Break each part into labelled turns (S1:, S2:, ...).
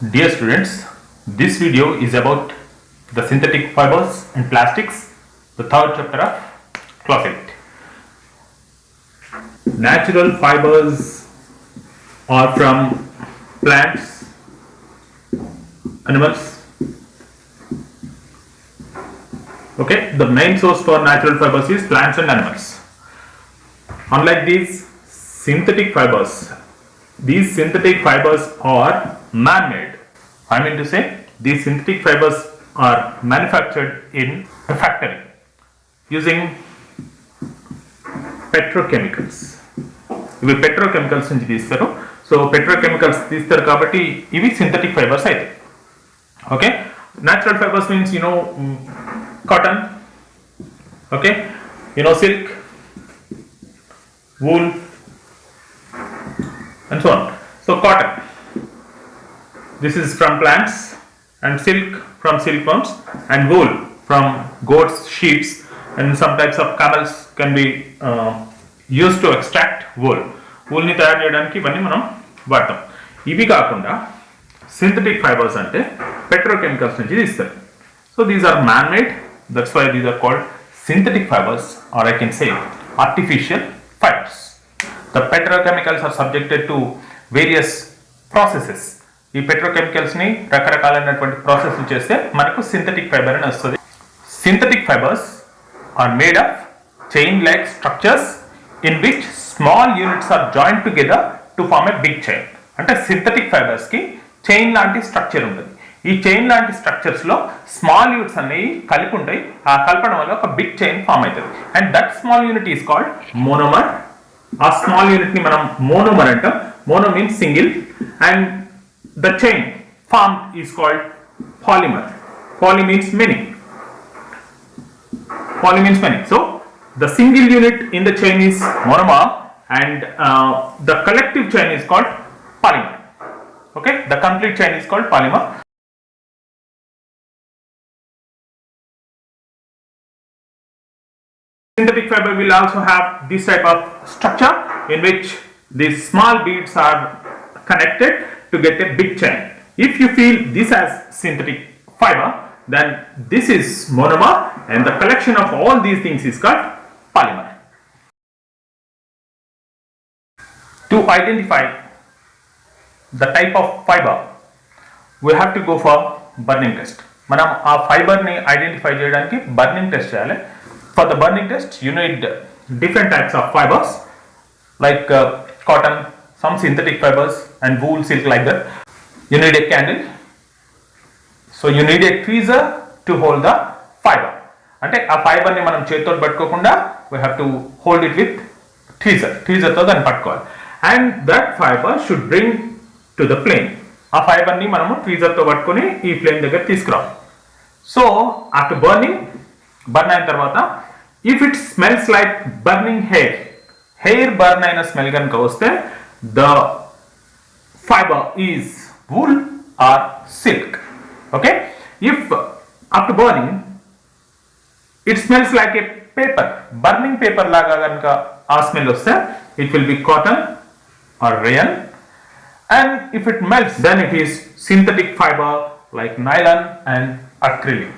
S1: Dear students, this video is about the synthetic fibers and plastics, the third chapter of class 8. Natural fibers are from plants, animals. Okay, the main source for natural fibers is plants and animals. Unlike these synthetic fibers are man-made. I mean to say, these synthetic fibers are manufactured in a factory using petrochemicals. ఇవి petrochemicals నుంచి తీస్తారు. So petrochemicals తీస్తారు కాబట్టి ఇవి synthetic fibres అయితే. Okay, natural fibres means cotton, okay, silk, wool and so on. So cotton, this is from plants, and silk from silkworms, and wool from goats, sheep, and some types of camels can be used to extract wool. wool ni తయారు చేయడానికి ఇవన్నీ మనం వాడతాం. ఇవి కాకుండా synthetic fibres అంటే petrochemicals నుంచి తీస్తారు. So these are man made, that's why these are called synthetic fibers, or I can say artificial fibers. The petrochemicals are subjected to various processes. ఈ పెట్రోకెమికల్స్ ని రకరకాలైనటువంటి ప్రాసెస్ చేస్తే మనకు సింథటిక్ ఫైబర్ అని వస్తుంది. Synthetic fibres are made of chain like structures in which small units are joint together to form a big chain. అంటే synthetic fibres కి chain లాంటి స్ట్రక్చర్ ఉంటుంది. ఈ చైన్ లాంటి స్ట్రక్చర్స్ లో స్మాల్ యూనిట్స్ అనేవి కలిపి ఉంటాయి. ఆ కలపడం వల్ల ఒక బిగ్ చైన్ ఫామ్ అవుతుంది. And that small unit is called monomer. ఆ స్మాల్ యూనిట్ ని మనం మోనోమర్ అంటాం. Mono means single, and the chain formed is called polymer. Poly means many. Poly means many. So the single unit in the chain is monomer, and the collective chain is called polymer. Okay, the complete chain is called polymer. Synthetic fiber will also have this type of structure in which these small beads are connected to get a big chain. If you feel this as synthetic fiber, then this is monomer, and the collection of all these things is called polymer. To identify the type of fiber, we have to go for burning test. మనం ఆ fibre ని identify చేయడానికి burning test చేయాలి. For the burning test, you need different types of fibers like cotton, some synthetic fibers, and wool, silk, like that. You need a candle, so you need a tweezer to hold the fiber. అంటే ఆ fibre ని మనం చేతితో పట్టుకోకుండా we have to hold it with tweezer తో దాన్ని పట్టుకోవాలి. And that fiber should bring to the flame. ఆ ఫైబర్ ని మనము tweezer తో పట్టుకొని ఈ ఫ్లేమ్ దగ్గర తీసుకురావాలి. So after burn అయిన తర్వాత, if it smells like burning hair burn అయిన స్మెల్ కనుక వస్తే, the fiber is wool or silk. Okay, if after burning it smells like a paper, burning paper laga ganaka aa smell vaste, it will be cotton or rayon. And if it melts, then it is synthetic fiber like nylon and acrylic.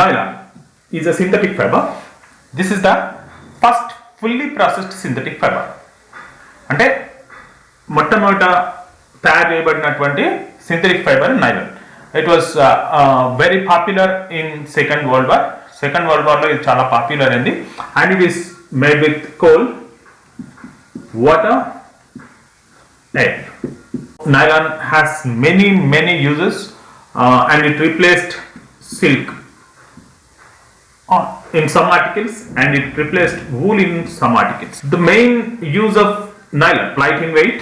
S1: Nylon is a synthetic fiber. This is the first fully processed synthetic fiber. అంటే మొట్టమొదట తయారు చేయబడినటువంటి synthetic fibre nylon. It was very popular in second world war లో ఇది చాలా popular అయింది. And it is made with coal, water, air. Nylon has many uses, and it replaced silk in some articles, and it replaced wool in some articles. The main use of nylon: light in weight,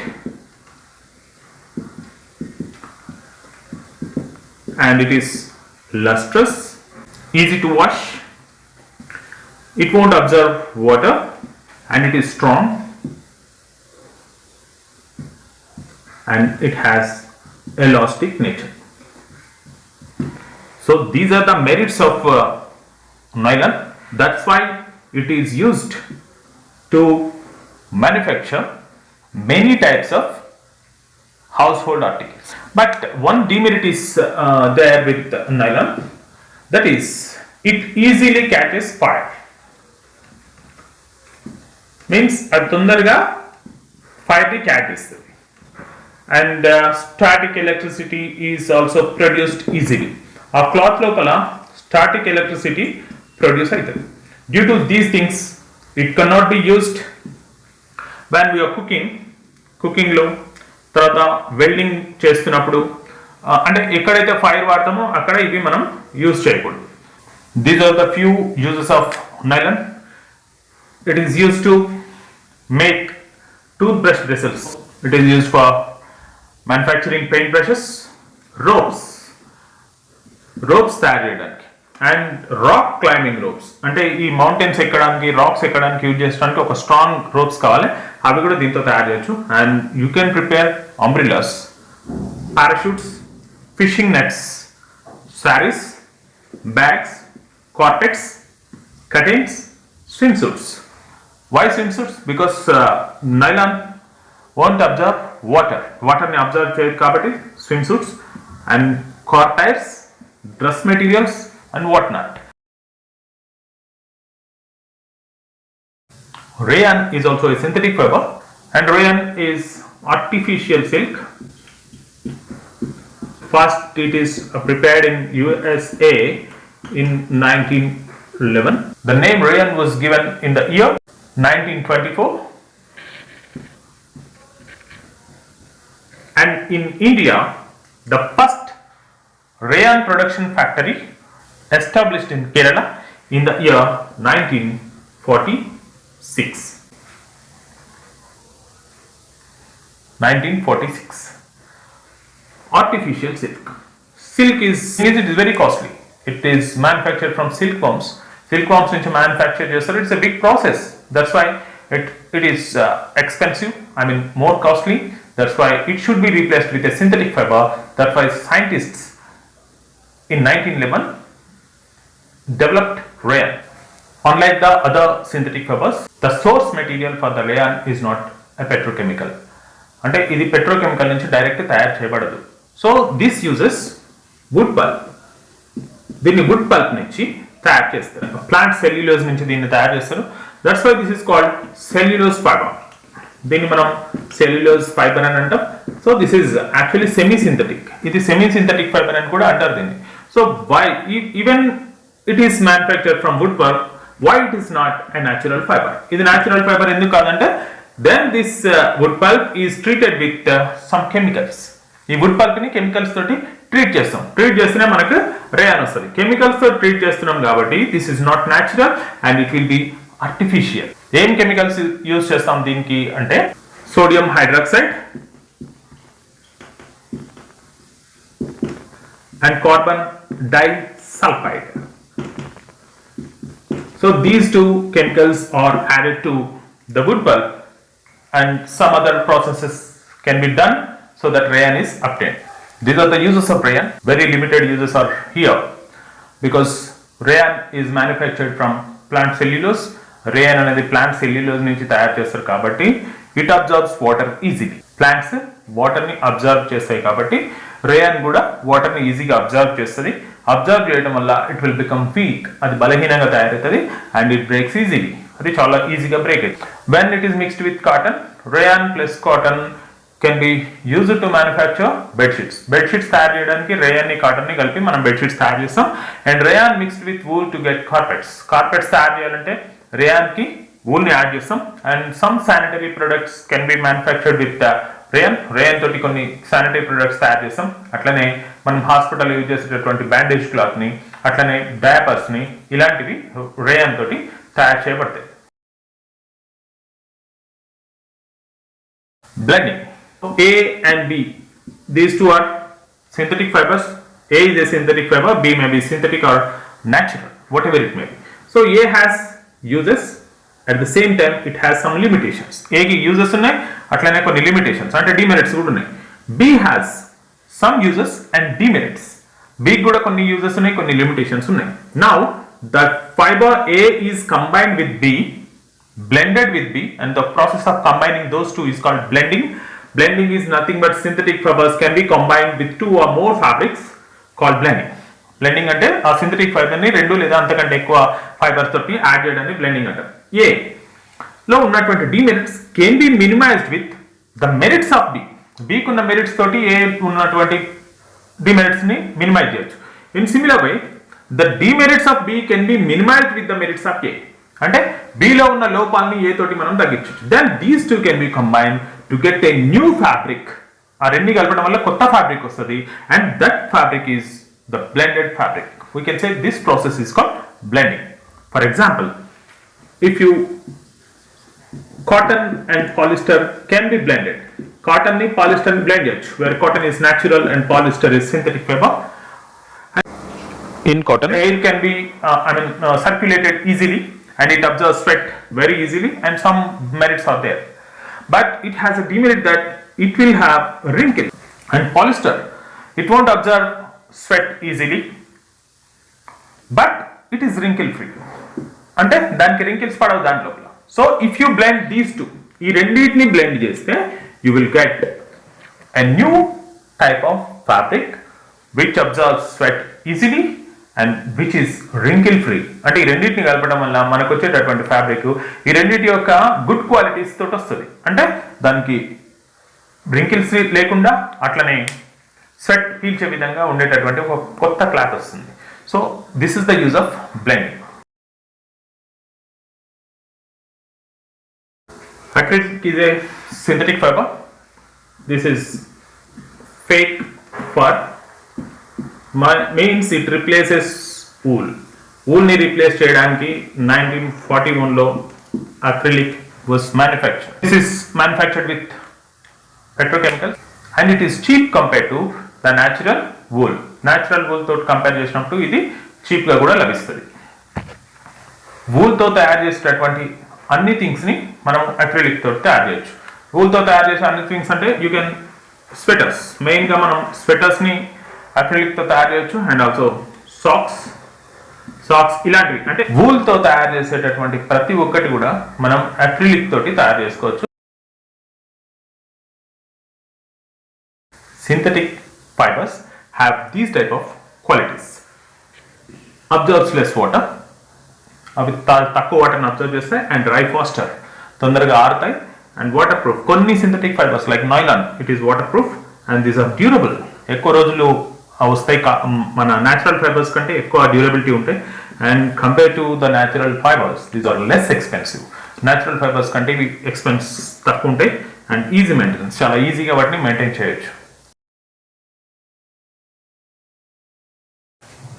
S1: and it is lustrous, easy to wash, it won't absorb water, and it is strong, and it has elastic nature. So these are the merits of nylon. That's why it is used to manufacture many types of household articles. But one demerit is there with nylon, that is, it easily catches fire. Means అది తొందరగా fire ని catch చేస్తుంది. And static electricity is also produced easily. ఆ cloth లోపల static electricity produce అవుతుంది. Due to these things, it cannot be used when we are cooking లో, తర్వాత welding చేస్తున్నప్పుడు, అంటే ఎక్కడైతే ఫైర్ వాడతామో అక్కడ ఇవి మనం యూజ్ చేయకూడదు. These are the few uses of nylon. It is use to make tooth brush bristles. It is use for manufacturing paint brushes, ropes తయారు చేయడానికి, అండ్ రాక్ క్లైంబింగ్ రోప్స్, అంటే ఈ మౌంటైన్స్ ఎక్కడానికి, రాక్స్ ఎక్కడానికి యూజ్ చేయడానికి ఒక strong ropes కావాలి, అవి కూడా దీంతో తయారు చేయొచ్చు. And you can prepare umbrellas, parachutes, fishing nets, saris, bags, carpets, curtains, swim suits. Why swim suits? Because nylon won't absorb వాటర్ని అబ్జర్వ్ చేయదు కాబట్టి swim suits. And car tyres, dress materials and whatnot. Rayon is also a synthetic fiber, and rayon is artificial silk. First it is prepared in USA in 1911. The name rayon was given in the year 1924, and in India the first rayon production factory established in Kerala in the year 1946. 1946. Artificial silk. Silk is very costly. It is manufactured from silkworms. Silkworms which manufacture చేస్తారు. It's a big process. That's why it is expensive. I mean more costly. That's why it should be replaced with a synthetic fiber. That's why scientists in 1911 developed rayon. Unlike the other synthetic fibers, the source material for the rayon is not a petrochemical. అంటే ఇది petrochemical నుంచి direct తయారు చేయబడదు. So this uses wood pulp. దీన్ని wood pulp నుంచి తయారు చేస్తారు. Plant cellulose నుంచి దీన్ని తయారు చేస్తారు. That's why this is called cellulose fibre. దీన్ని మనం సెల్యులోజ్ ఫైబర్ అని అంటాం. So this is actually semi synthetic. ఇది సెమీ సింథటిక్ ఫైబర్ అని కూడా అంటారు దీన్ని. So why even it is manufactured from wood pulp, why it is not a natural fiber? ఇది natural fiber ఎందుకు కాదంటే, then this wood pulp is treated with some chemicals. ఈ wood pulp ని chemicals తోటి ట్రీట్ చేస్తాం. Treat చేస్తేనే మనకు rayon వస్తుంది. కెమికల్స్ తో ట్రీట్ చేస్తున్నాం కాబట్టి this is not natural and it will be artificial. ఏం కెమికల్స్ యూజ్ చేస్తాం దీనికి అంటే, sodium hydroxide and carbon disulfide. So these two chemicals are added to the wood pulp, and some other processes can be done so that rayon is obtained. These are the uses of rayon. Very limited uses are here because rayon is manufactured from plant cellulose. Rayon అనేది plant cellulose నుంచి తయారు చేస్తారు కాబట్టి it absorbs water easily. Plants water ని observe చేస్తాయి కాబట్టి rayon కూడా water ని ఈజీగా అబ్జర్వ్ చేస్తుంది. అబ్జర్వ్ చేయడం వల్ల ఇట్ విల్ బికమ్ వీక్, అది బలహీనంగా తయారవుతుంది. అండ్ ఇట్ బ్రేక్స్ ఈజీలీ, అది చాలా ఈజీగా బ్రేక్ అవుతుంది. When it is mixed with cotton, rayon plus cotton can be used to manufacture bedsheets. Bedsheets తయారు చేయడానికి రేయాన్ ని కాటన్ ని కలిపి మనం బెడ్షీట్స్ తయారు చేస్తాం. And rayon mixed with wool to get carpets. Carpets తయారు చేయాలంటే రేయాన్ కి వూల్ ని యాడ్ చేస్తాం. And some sanitary products can be manufactured with rayon తోటి కొన్ని శానిటరీ ప్రొడక్ట్స్ తయారు చేస్తాం. అట్లనే మనం హాస్పిటల్ యూజ్ చేసేటటువంటి బ్యాండేజ్ క్లాత్ ని, అట్లనే డయాపర్స్ ని, ఇలాంటివి రేయన్ తోటి తయారు చేయబడతాయి. Blending. A and B, these two are synthetic fibers. A is a synthetic fiber, B may be synthetic or natural, whatever it may be. So A has uses, at the same time it has some limitations. A ki uses unnai, atlane konni limitations ante demerits kuda unnai. B has some uses and demerits. B kuda konni uses unnai, konni limitations unnai. Now the fiber A is combined with B, blended with B, and the process of combining those two is called blending. Blending is nothing but synthetic fibers can be combined with two or more fabrics called blending. Blending అంటే ఆ synthetic fibre ని రెండు లేదా అంతకంటే ఎక్కువ fibres తోటి add చేయడాన్ని blending అంటారు. ఏ లో ఉన్నటువంటి demerits can be minimized with the merits of B. B కున్న మెరిట్స్ తోటి ఏ ఉన్నటువంటి డిమెరిట్స్ ని మినిమైజ్ చేయొచ్చు. In similar way the demerits of B can be minimized with the merits of A. అంటే బిలో ఉన్న లోపాలని ఏ తోటి మనం తగ్గించవచ్చు. Then these two can be combined to get a new fabric. ఆ రెండు కలపడం వల్ల కొత్త ఫ్యాబ్రిక్ వస్తుంది. And that fabric is the blended fabric. We can say this process is called blending. For example, if you cotton and polyester can be blended. Cotton ni polyester ni blend cheyochu, where cotton is natural and polyester is synthetic fiber. In cotton, air can be circulated easily and it absorbs sweat very easily, and some merits are there. But it has a demerit that it will have wrinkle. And polyester, it won't absorb sweat easily, but it is wrinkle free. అంటే దానికి wrinkles పడవు దాని లోపల. So if you blend these two, ఈ రెండింటిని blend చేస్తే you will get a new type of fabric which absorbs sweat easily and which is wrinkle free. అంటే ఈ రెండింటిని కలపడం వల్ల మనకు వచ్చేటటువంటి ఫ్యాబ్రిక్ ఈ రెండింటి యొక్క గుడ్ క్వాలిటీస్ తోటి వస్తుంది. అంటే దానికి wrinkles లేకుండా అట్లనే స్వెట్ పీల్చే విధంగా ఉండేటటువంటి ఒక కొత్త క్లాత్ వస్తుంది. So this is the use of blending. Acrylic is a synthetic fiber. This is fake fur. Means it replaces wool. Wool ni replace చేయడానికి 1941 లో acrylic was manufactured. This is manufactured with petrochemicals and it is cheap compared to the natural wool. Natural wool తో compare చేసినప్పుడు ఇది cheap గా కూడా లభిస్తుంది. Wool తో తయారు చేసేటటువంటి అన్ని థింగ్స్ ని మనం అక్రిలిక్ తోటి తయారు చేయొచ్చు. వూల్ తో తయారు చేసే అన్ని థింగ్స్ అంటే యూ కెన్ స్వెటర్స్, మెయిన్ గా మనం స్వెటర్స్ ని అక్రిలిక్ తో తయారు చేయొచ్చు. అండ్ ఆల్సో సాక్స్ ఇలాంటివి. అంటే వూల్ తో తయారు చేసేటటువంటి ప్రతి ఒక్కటి కూడా మనం అక్రిలిక్ తోటి తయారు చేసుకోవచ్చు. Synthetic fibers have these type of qualities. Absorbs less water. అవి తక్కువ వాటర్ని అబ్జర్వ్ చేస్తాయి అండ్ డ్రై ఫాస్టర్, తొందరగా ఆరుతాయి. And waterproof. కొన్ని synthetic fibres like nylon, it is waterproof and these are durable. ఎక్కువ రోజులు వస్తాయి. మన న్యాచురల్ ఫైబర్స్ కంటే ఎక్కువ డ్యూరబిలిటీ ఉంటాయి. And compare to the natural fibres these are less expensive. Natural fibres కంటే ఇవి ఎక్స్పెన్స్ తక్కువ ఉంటాయి అండ్ ఈజీ మెయింటెనెన్స్, చాలా ఈజీగా వాటిని మెయింటైన్ చేయొచ్చు.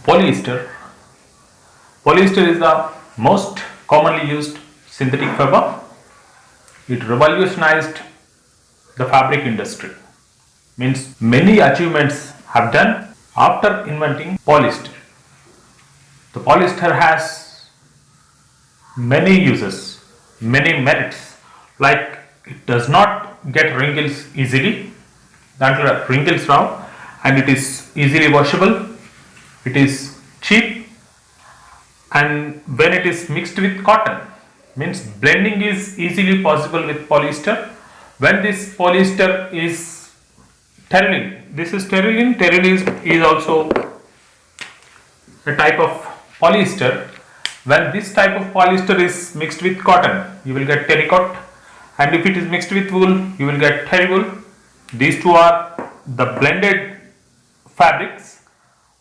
S1: Polyester. Polyester is the most commonly used synthetic fiber. It revolutionized the fabric industry. Means many achievements have done after inventing polyester. The polyester has many uses, many merits. Like it does not get wrinkles easily. That wrinkles now, and it is easily washable. It is cheap, and when it is mixed with cotton, means blending is easily possible with polyester. When this polyester is terylene, this is terylene. Terylene is also a type of polyester. When this type of polyester is mixed with cotton, you will get terrycot, and if it is mixed with wool, you will get terrywool. These two are the blended fabrics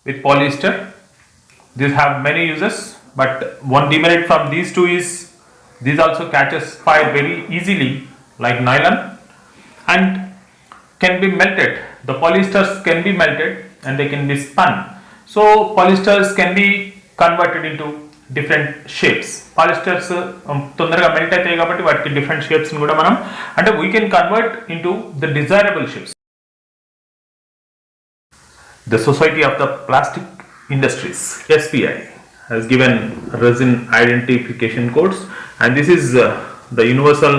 S1: with polyester. These have many uses, but one demerit from these two is these also catches fire very easily like nylon and can be melted. The polyesters can be melted and they can be spun. So polyesters can be converted into different shapes. Polyesters తొందరగా melt అవుతాయి కాబట్టి వాటికి different shapes కూడా మనం అంటే we can convert into the desirable shapes. The Society of the Plastic Industries, SPI, has given resin identification codes, and this is the universal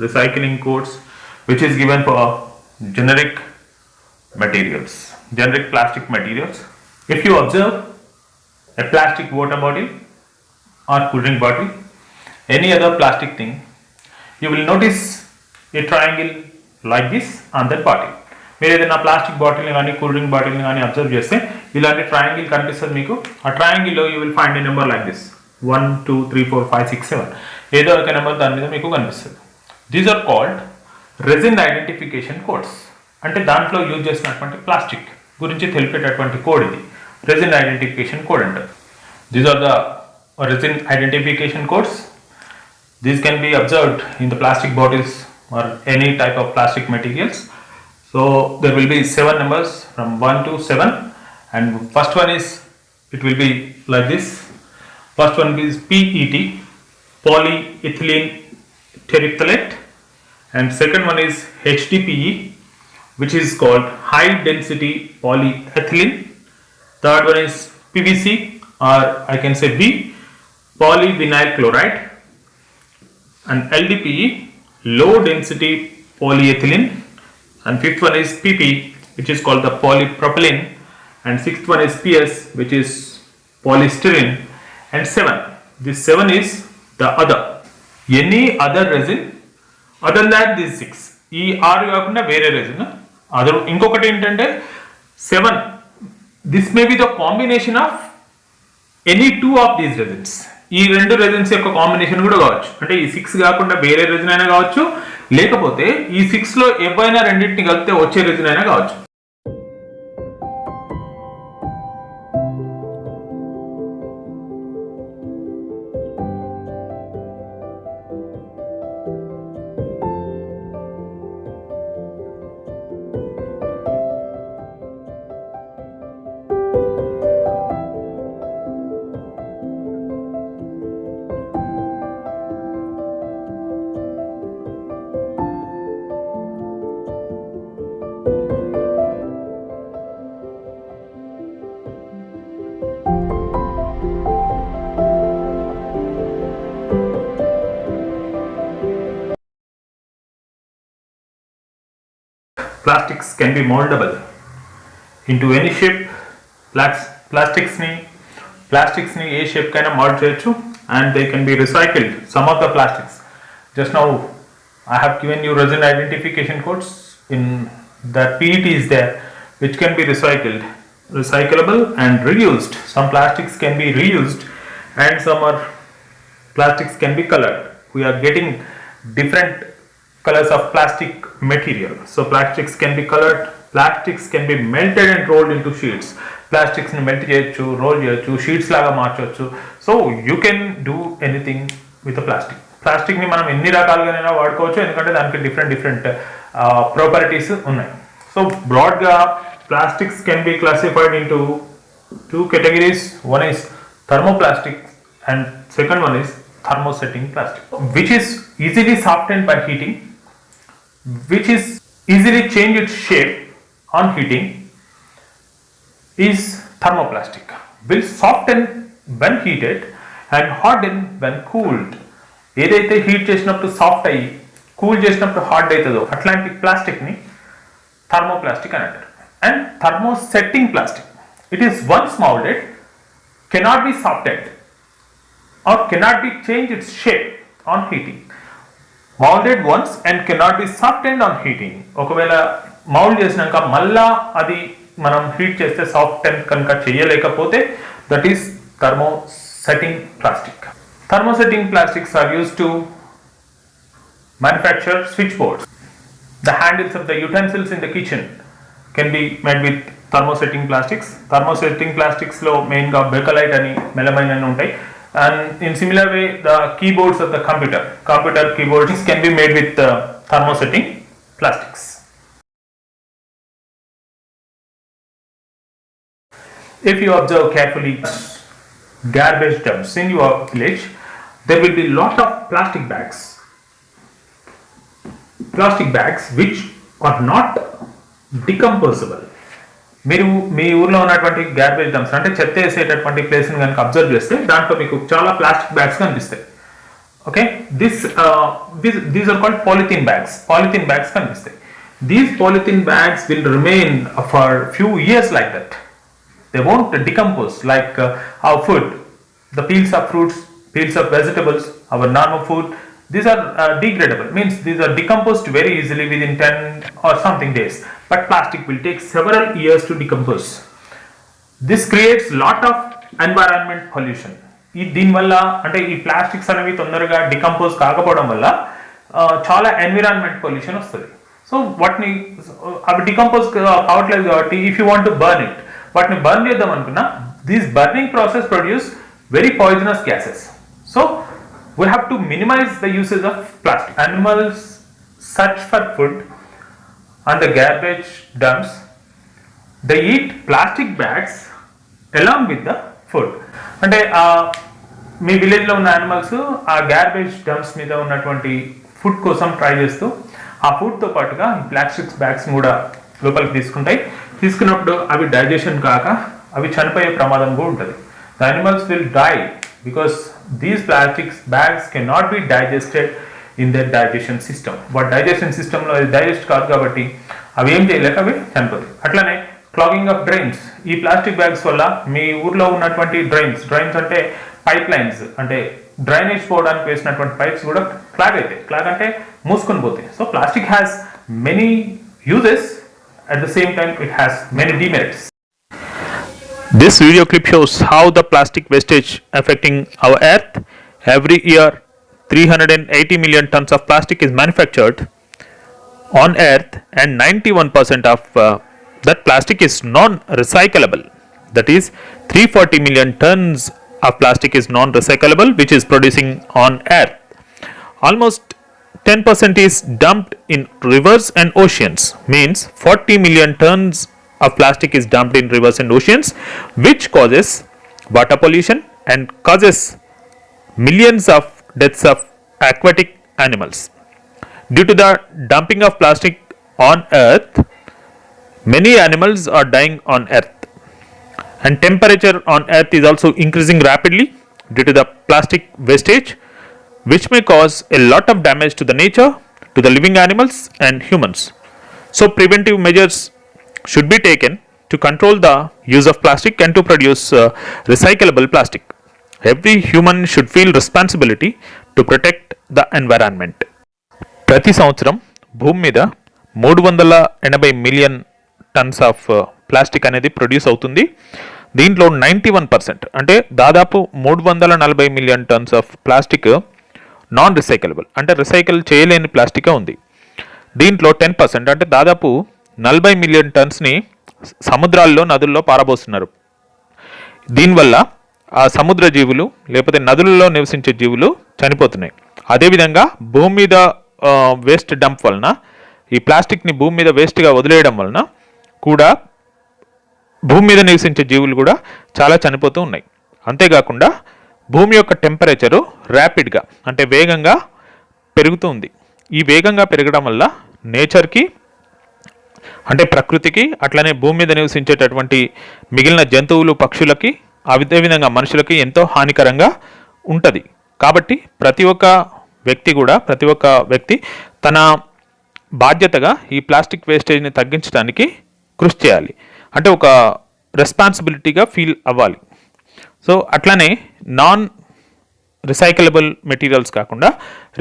S1: recycling codes which is given for generic materials, generic plastic materials. If you observe a plastic water bottle or cool drink bottle, any other plastic thing, you will notice a triangle like this on that bottle. మీరు ఏదైనా plastic బాటిల్ని కానీ cool drink బాటిల్ని కానీ observe చేస్తే ఇలాంటి triangle కనిపిస్తుంది మీకు. ఆ ట్రయాంగిల్లో you will find a number like this 1 2 3 4 5 6 7 ఏదో ఒక నెంబర్ దాని మీద మీకు కనిపిస్తుంది. These are called resin identification codes. అంటే దాంట్లో యూజ్ చేసినటువంటి ప్లాస్టిక్ గురించి తెలిపేటటువంటి కోడ్ ఇది రెజిన్ ఐడెంటిఫికేషన్ కోడ్ అంటారు. These are the resin identification codes. These can be observed in the plastic bottles or any type of plastic materials. So there will be 7 numbers from 1 to 7, and first one is, it will be like this. First one is PET, polyethylene terephthalate, and second one is HDPE, which is called high density polyethylene. Third one is PVC, or I can say B, polyvinyl chloride, and LDPE, low density polyethylene, and fifth one is PP, which is called the polypropylene, and sixth one is PS, which is polystyrene, and 7. This 7 is the other. Any other resin other than this 6. ఈ 6 కాకుండా వేరే resin other. ఇంకొకటి ఏంటంటే 7, this may be the combination of any 2 of these resins. ఈ 2 resins యొక్క combination కూడా కావచ్చు. అంటే ఈ 6 కాకుండా వేరే రెజిన్ అయినా కావచ్చు, లేకపోతే ఈ 6 లో ఏవైనా రెండింటిని కలిపితే వచ్చే రెజిన్ అయినా కావచ్చు. Plastics can be moldable into any shape. Plastics ni A shape కైనా మోల్డ్ చేయొచ్చు, and they can be recycled. Some of the plastics, just now I have given you resin identification codes. In that PET is there, which can be recyclable and reused. Some plastics can be reused, and some are plastics can be colored. We are getting different colors of plastic material. So plastics can be colored, plastics can be melted and rolled into sheets. Plastics ni melt cheyochu, roll cheyochu, sheets laga marchochu. So you can do anything with the plastic. Plastic ni manam enni rakaluga vadukovachu, endukante daniki different properties unnai. So broad ga plastics can be classified into 2 categories. One is thermoplastic and second one is thermosetting plastic, which is easily softened by heating, which is easily change its shape on heating, is thermoplastic. Will soften when heated and harden when cooled. ఏదైతే heat చేసినప్పుడు soft అయ్యి cool చేసినప్పుడు hard అవుతుందో అట్లాంటి plastic ని thermoplastic అని అంటారు. And thermosetting plastic, it is once moulded, cannot be softened or cannot be changed its shape on heating. Molded once and cannot be softened on heating. ఒకవేళ mould చేసినాక మళ్ళా అది మనం హీట్ చేస్తే సాఫ్టెన్ కనుక చేయలేకపోతే that is thermosetting plastic. Thermosetting plastics are used to manufacture switchboards. The handles of the utensils in the kitchen can be made with thermosetting plastics. Thermosetting plastics లో main గా Bakelite అని melamine అని ఉంటాయి. And in similar way, the keyboards of the computer keyboards can be made with thermosetting plastics. If you observe carefully garbage dumps in your village, there will be lot of plastic bags which are not decomposable. మీరు మీ ఊర్లో ఉన్నటువంటి garbage dumps అంటే చెత్త వేసేటటువంటి ప్లేస్ని కనుక observe చేస్తే దాంట్లో మీకు చాలా ప్లాస్టిక్ బ్యాగ్స్ కనిపిస్తాయి. Okay, these are called polythene bags కనిపిస్తాయి. These polythene bags will remain for few years like that. They won't decompose like our food, the peels of fruits, peels of vegetables, our normal food, These are degradable, means these are decomposed very easily within 10 or something days. But plastic will take several years to decompose. This creates lot of environment pollution. దీనివల్ల అంటే ఈ plastics అనేవి తొందరగా decompose కాకపోవడం వల్ల చాలా environment pollution వస్తుంది. So వాటిని అవి డికంపోజ్ కావట్లేదు కాబట్టి if you want to burn it, వాటిని బర్న్ చేద్దాం అనుకున్నా this burning process produce very poisonous gases. So we have to minimize the usage of plastic. Animals search for food on the garbage dumps. They eat plastic bags along with the food. అంటే మీ విలేజ్లో ఉన్న animals ఆ garbage dumps మీద ఉన్నటువంటి food కోసం try చేస్తూ ఆ ఫుడ్తో పాటుగా ఈ ప్లాస్టిక్ బ్యాగ్స్ కూడా లోపలికి తీసుకుంటాయి. తీసుకున్నప్పుడు అవి డైజెషన్ కాక అవి చనిపోయే ప్రమాదం కూడా ఉంటుంది. The animals will die because these plastics bags cannot be digested in their digestion system. What digestion సిస్టంలో డైజెస్ట్ కాదు కాబట్టి అవి ఏం చేయలేక అవి చనిపోతాయి. అట్లనే క్లాగింగ్ ఆఫ్ డ్రైన్స్. ఈ ప్లాస్టిక్ బ్యాగ్స్ వల్ల మీ ఊర్లో ఉన్నటువంటి డ్రైన్స్ అంటే పైప్ లైన్స్, అంటే డ్రైనేజ్ పోవడానికి వేసినటువంటి పైప్స్ కూడా క్లాగ్ అవుతాయి. క్లాగ్ అంటే మూసుకొని పోతాయి. So plastic has many uses, at the same time it has many demerits. This video clip shows how the plastic wastage affecting our earth. Every year 380 million tons of plastic is manufactured on earth and 91% of that plastic is non-recyclable. That is 340 million tons of plastic is non-recyclable, which is producing on earth. Almost 10% is dumped in rivers and oceans, means 40 million tons of plastic is dumped in rivers and oceans, which causes water pollution and causes millions of deaths of aquatic animals. Due to the dumping of plastic on earth, many animals are dying on earth, and temperature on earth is also increasing rapidly due to the plastic wastage, which may cause a lot of damage to the nature, to the living animals and humans. So preventive measures should be taken to control the use of plastic and to produce recyclable plastic. Every human should feel responsibility to protect the environment. ప్రతి సంవత్సరం భూమి మీద 380 million tons of plastic అనేది produce అవుతుంది. దీంట్లో 91% అంటే దాదాపు 340 million tons of plastic non recyclable, అంటే రిసైకిల్ చేయలేని ప్లాస్టిక్ ఉంది. దీంట్లో 10% అంటే దాదాపు 40 మిలియన్ టన్స్ని సముద్రాల్లో, నదుల్లో పారబోస్తున్నారు. దీనివల్ల ఆ సముద్ర జీవులు లేకపోతే నదులలో నివసించే జీవులు చనిపోతున్నాయి. అదేవిధంగా భూమి మీద వేస్ట్ డంప్ వలన, ఈ ప్లాస్టిక్ని భూమి మీద వేస్ట్గా వదిలేయడం వలన కూడా భూమి మీద నివసించే జీవులు కూడా చాలా చనిపోతూ ఉన్నాయి. అంతేకాకుండా భూమి యొక్క టెంపరేచరు ర్యాపిడ్గా అంటే వేగంగా పెరుగుతూ ఉంది. ఈ వేగంగా పెరగడం వల్ల నేచర్కి అంటే ప్రకృతికి, అట్లనే భూమి మీద నివసించేటటువంటి మిగిలిన జంతువులు, పక్షులకి, అదేవిధంగా మనుషులకి ఎంతో హానికరంగా ఉంటుంది. కాబట్టి ప్రతి ఒక్క వ్యక్తి తన బాధ్యతగా ఈ ప్లాస్టిక్ వేస్టేజ్ని తగ్గించడానికి కృషి చేయాలి. అంటే ఒక రెస్పాన్సిబిలిటీగా ఫీల్ అవ్వాలి. సో అట్లనే నాన్ రిసైకలబుల్ మెటీరియల్స్ కాకుండా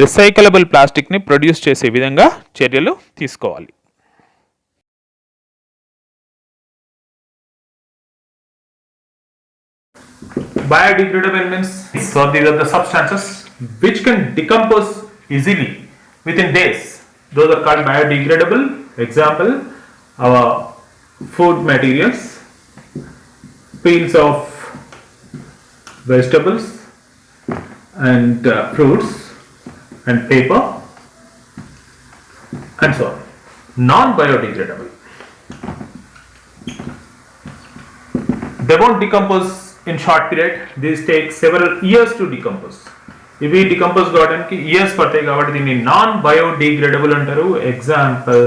S1: రిసైకలబుల్ ప్లాస్టిక్ని ప్రొడ్యూస్ చేసే విధంగా చర్యలు తీసుకోవాలి. Biodegradable means, so these are the substances which can decompose easily within days. Those are called biodegradable. Example, our food materials, peels of vegetables and fruits and paper and so on. Non-biodegradable. They won't decompose in short period. These take several years to decompose. ఇవి decompose కావడానికి years పడతాయి కాబట్టి దీన్ని non biodegradable అంటారు. Example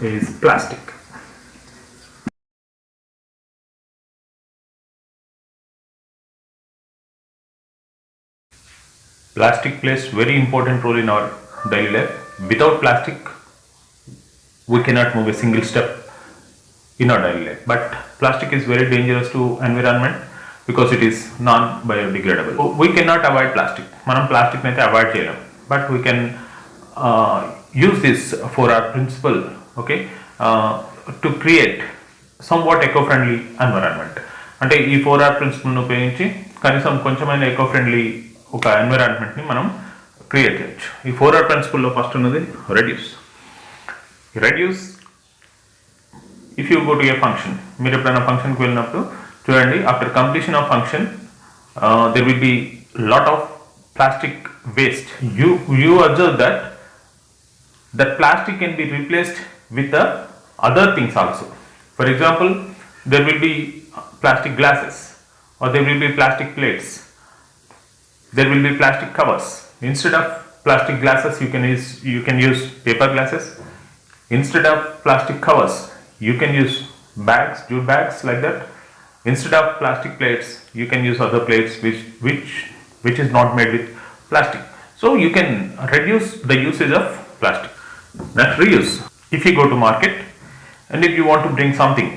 S1: is plastic. Plastic plays very important role in our daily life. Without plastic, we cannot move a single step in our daily life. But plastic is very dangerous to environment because it is non-biodegradable. We cannot avoid plastic. మనం plastic అయితే avoid చేయలేం. but we can use this 4R principle, okay, to create somewhat eco-friendly environment. అంటే ఈ 4R ప్రిన్సిపల్ని ఉపయోగించి కనీసం కొంచెమైన eco friendly ఒక ఎన్విరాన్మెంట్ని మనం create చేయొచ్చు. ఈ 4R ప్రిన్సిపల్లో ఫస్ట్ ఉన్నది reduce. If you go to A function, మీరు ఎప్పుడైనా ఫంక్షన్కి వెళ్ళినప్పుడు చూడండి, after completion of function there will be lot of plastic waste. You observe that plastic can be replaced with the other things also. For example, there will be plastic glasses, or there will be plastic plates, there will be plastic covers. Instead of plastic glasses, you can use paper glasses. Instead of plastic covers, you can use bags, jute bags like that. Instead of plastic plates, you can use other plates which is not made with plastic. So you can reduce the usage of plastic. That's reuse. If you go to market and if you want to bring something,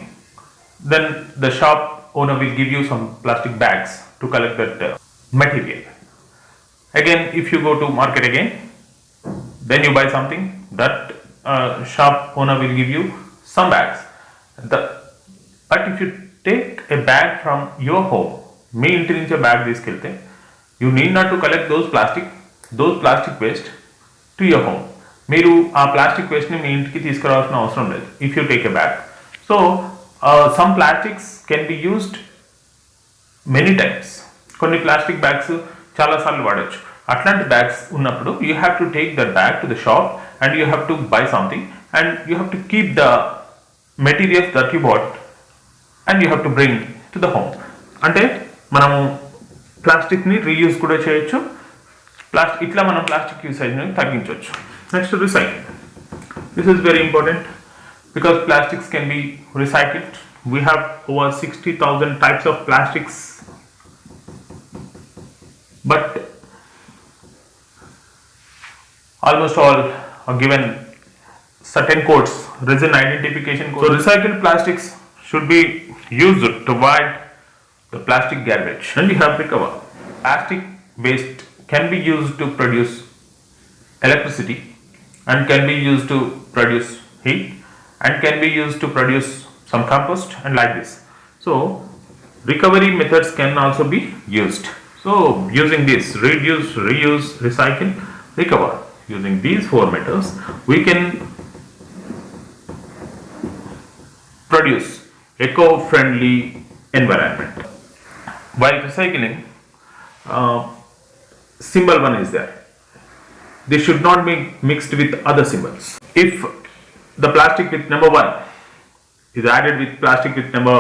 S1: then the shop owner will give you some plastic bags to collect that material. Again, if you go to market again, then you buy something, that shop owner will give you some bags. But if you take a bag from your home, మీ ఇంటి నుంచి bag తీసుకెళ్తే, you need not to collect those plastic waste to your home. మీరు ఆ plastic వేస్ట్ని మీ ఇంటికి తీసుకురావాల్సిన అవసరం లేదు if you take a bag. So some plastics can be used many times. కొన్ని ప్లాస్టిక్ బ్యాగ్స్ చాలాసార్లు వాడచ్చు. అట్లాంటి బ్యాగ్స్ ఉన్నప్పుడు you have to take that bag to the shop and you have to buy something and you have to keep the materials that you bought and you have to bring to the home. అంటే మనము ప్లాస్టిక్ని reuse కూడా చేయొచ్చు. ఇట్లా మనం plastic యూసేజ్ని తగ్గించవచ్చు. Next, recycling. This is very important because plastics can be recycled. We have over 60,000 types of plastics, but almost all are given certain codes, resin identification codes. So recycled plastics should be used to avoid the plastic garbage. And you have recover. Plastic waste can be used to produce electricity, and can be used to produce heat, and can be used to produce some compost, and like this. So recovery methods can also be used. So using this reduce, reuse, recycle, recover, using these 4 methods, we can produce eco-friendly environment. While recycling, symbol 1 is there. They should not be mixed with other symbols. If the plastic with number 1 is added with plastic with number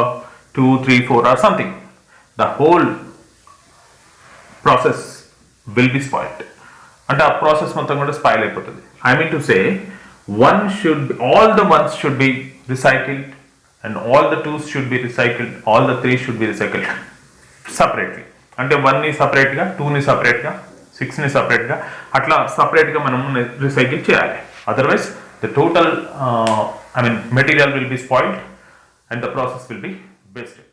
S1: 2, 3, 4 or something, the whole process will be spoiled. And our process మొత్తం కూడా spoil అయిపోతుంది. I mean to say, all the ones should be recycled and all the 2s should be recycled, all the 3 should be recycled separately. అంటే 1ని సపరేట్గా, 2ని సపరేట్గా, 6ని సపరేట్గా, అట్లా సపరేట్గా మనం రీసైకిల్ చేయాలి. Otherwise the total material will be spoiled and the process will be wasted.